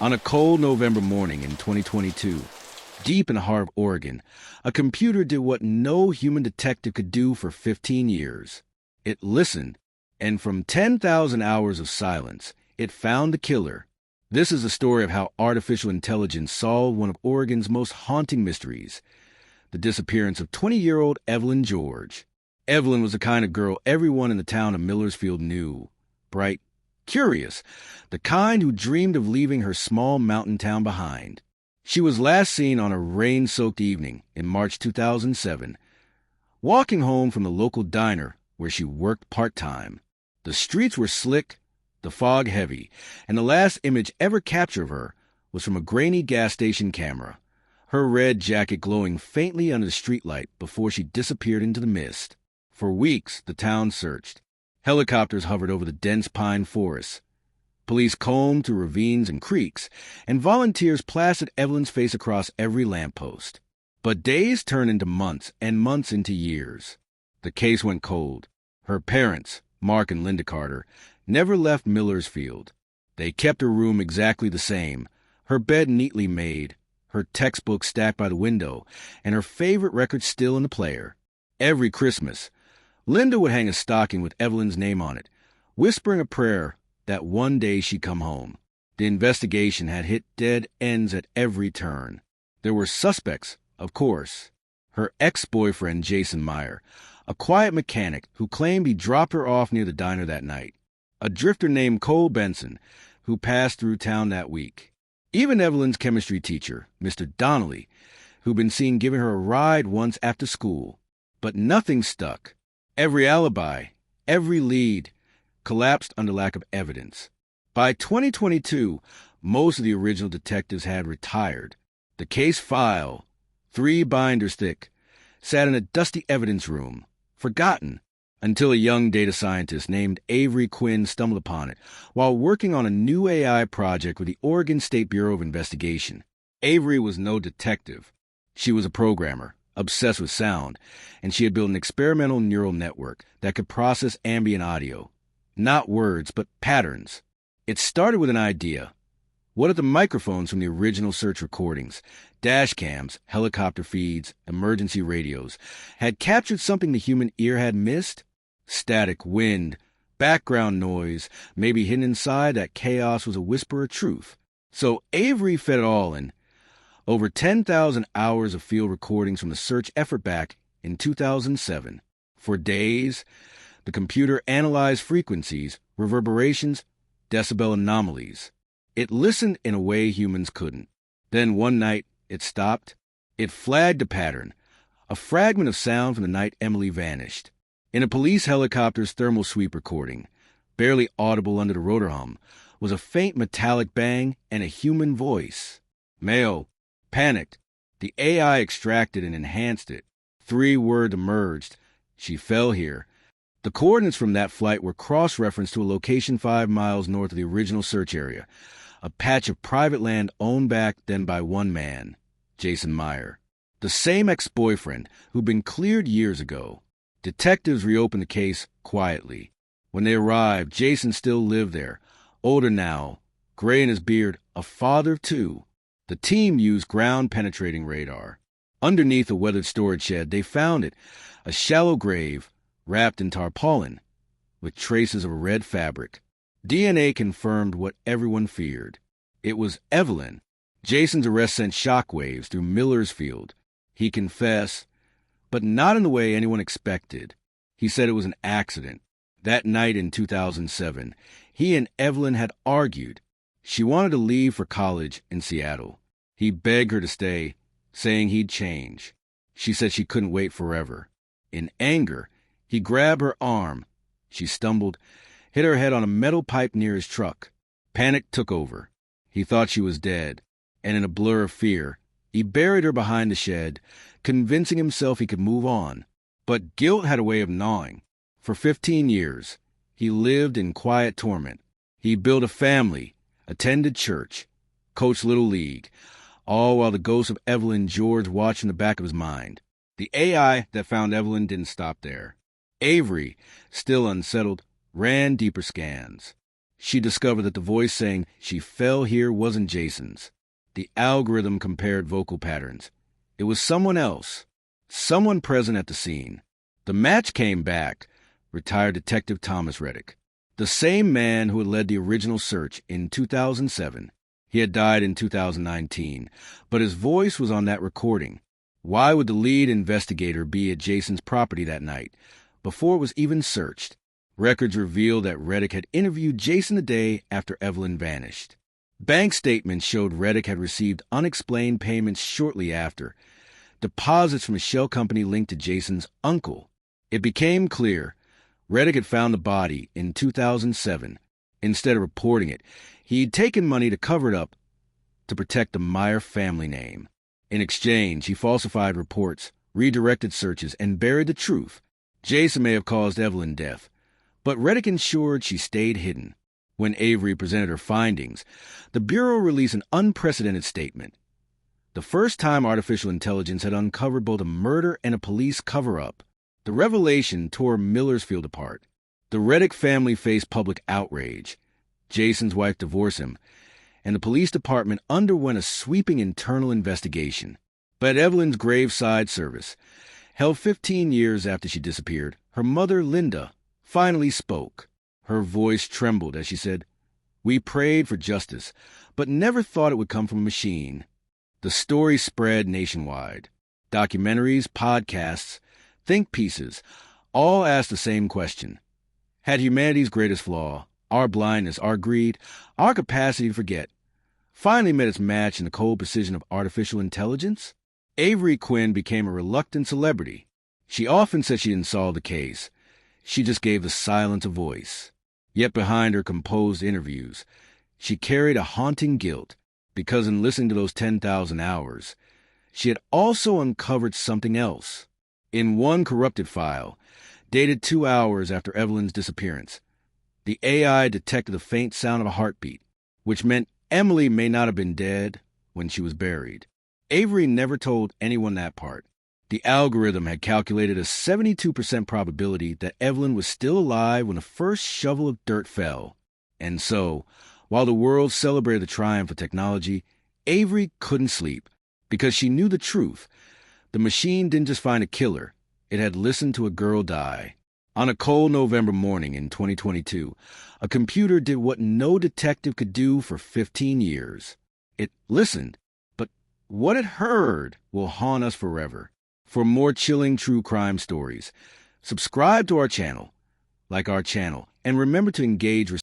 On a cold November morning in 2022, deep in the heart of Oregon, a computer did what no human detective could do for 15 years. It listened, and from 10,000 hours of silence, it found the killer. This is the story of how artificial intelligence solved one of Oregon's most haunting mysteries, the disappearance of 20-year-old Evelyn George. Evelyn was the kind of girl everyone in the town of Millersfield knew. Bright, curious, the kind who dreamed of leaving her small mountain town behind. She was last seen on a rain-soaked evening in March 2007, walking home from the local diner where she worked part-time. The streets were slick, the fog heavy, and the last image ever captured of her was from a grainy gas station camera, her red jacket glowing faintly under the streetlight before she disappeared into the mist. For weeks, the town searched. Helicopters hovered over the dense pine forests. Police combed through ravines and creeks, and volunteers plastered Evelyn's face across every lamppost. But days turned into months, and months into years. The case went cold. Her parents, Mark and Linda Carter, never left Millersfield. They kept her room exactly the same, her bed neatly made, her textbook stacked by the window, and her favorite record still in the player. Every Christmas, Linda would hang a stocking with Evelyn's name on it, whispering a prayer that one day she'd come home. The investigation had hit dead ends at every turn. There were suspects, of course. Her ex-boyfriend, Jason Meyer, a quiet mechanic who claimed he dropped her off near the diner that night. A drifter named Cole Benson, who passed through town that week. Even Evelyn's chemistry teacher, Mr. Donnelly, who'd been seen giving her a ride once after school. But nothing stuck. Every alibi, every lead, collapsed under lack of evidence. By 2022, most of the original detectives had retired. The case file, 3 binders thick, sat in a dusty evidence room, forgotten, until a young data scientist named Avery Quinn stumbled upon it while working on a new AI project with the Oregon State Bureau of Investigation. Avery was no detective. She was a programmer, obsessed with sound, and she had built an experimental neural network that could process ambient audio. Not words, but patterns. It started with an idea. What if the microphones from the original search recordings, dash cams, helicopter feeds, emergency radios, had captured something the human ear had missed? Static, wind, background noise, maybe hidden inside that chaos was a whisper of truth. So Avery fed it all in. Over 10,000 hours of field recordings from the search effort back in 2007. For days, the computer analyzed frequencies, reverberations, decibel anomalies. It listened in a way humans couldn't. Then one night, it stopped. It flagged a pattern, a fragment of sound from the night Emily vanished. In a police helicopter's thermal sweep recording, barely audible under the rotor hum, was a faint metallic bang and a human voice. Male. Panicked. The AI extracted and enhanced it. 3 words emerged. She fell here. The coordinates from that flight were cross-referenced to a location 5 miles north of the original search area, a patch of private land owned back then by one man, Jason Meyer, the same ex-boyfriend who'd been cleared years ago. Detectives reopened the case quietly. When they arrived, Jason still lived there, older now, gray in his beard, a father of 2. The team used ground-penetrating radar. Underneath a weathered storage shed, they found it, a shallow grave wrapped in tarpaulin, with traces of a red fabric. DNA confirmed what everyone feared. It was Evelyn. Jason's arrest sent shockwaves through Millersfield. He confessed, but not in the way anyone expected. He said it was an accident. That night in 2007, he and Evelyn had argued. She wanted to leave for college in Seattle. He begged her to stay, saying he'd change. She said she couldn't wait forever. In anger, he grabbed her arm. She stumbled, hit her head on a metal pipe near his truck. Panic took over. He thought she was dead, and in a blur of fear, he buried her behind the shed, convincing himself he could move on. But guilt had a way of gnawing. For 15 years, he lived in quiet torment. He built a family, attended church, coached Little League, all while the ghost of Evelyn George watched in the back of his mind. The AI that found Evelyn didn't stop there. Avery, still unsettled, ran deeper scans. she discovered that the voice saying she fell here wasn't Jason's. The algorithm compared vocal patterns. It was someone else, someone present at the scene. The match came back, retired Detective Thomas Reddick, the same man who had led the original search in 2007. He had died in 2019, but his voice was on that recording. Why would the lead investigator be at Jason's property that night, before it was even searched? Records revealed that Reddick had interviewed Jason the day after Evelyn vanished. Bank statements showed Reddick had received unexplained payments shortly after, deposits from a shell company linked to Jason's uncle. It became clear Reddick had found the body in 2007. Instead of reporting it, he'd taken money to cover it up to protect the Meyer family name. In exchange, he falsified reports, redirected searches, and buried the truth. Jason may have caused Evelyn death, but Reddick ensured she stayed hidden. When Avery presented her findings, the Bureau released an unprecedented statement. The first time artificial intelligence had uncovered both a murder and a police cover-up. The revelation tore Millersfield apart. The Reddick family faced public outrage. Jason's wife divorced him, and the police department underwent a sweeping internal investigation. But Evelyn's graveside service, held 15 years after she disappeared, her mother, Linda, finally spoke. Her voice trembled as she said, "We prayed for justice, but never thought it would come from a machine." The story spread nationwide. Documentaries, podcasts, think pieces, all asked the same question. Had humanity's greatest flaw, our blindness, our greed, our capacity to forget, finally met its match in the cold precision of artificial intelligence? Avery Quinn became a reluctant celebrity. She often said she didn't solve the case. She just gave the silence a voice. Yet behind her composed interviews, she carried a haunting guilt, because in listening to those 10,000 hours, she had also uncovered something else. In one corrupted file, dated 2 hours after Evelyn's disappearance, the AI detected the faint sound of a heartbeat, which meant Emily may not have been dead when she was buried. Avery never told anyone that part. The algorithm had calculated a 72% probability that Evelyn was still alive when the first shovel of dirt fell. And so, while the world celebrated the triumph of technology, Avery couldn't sleep, because she knew the truth. The machine didn't just find a killer, it had listened to a girl die. On a cold November morning in 2022, a computer did what no detective could do for 15 years. It listened, but what it heard will haunt us forever. For more chilling true crime stories, subscribe to our channel, like our channel, and remember to engage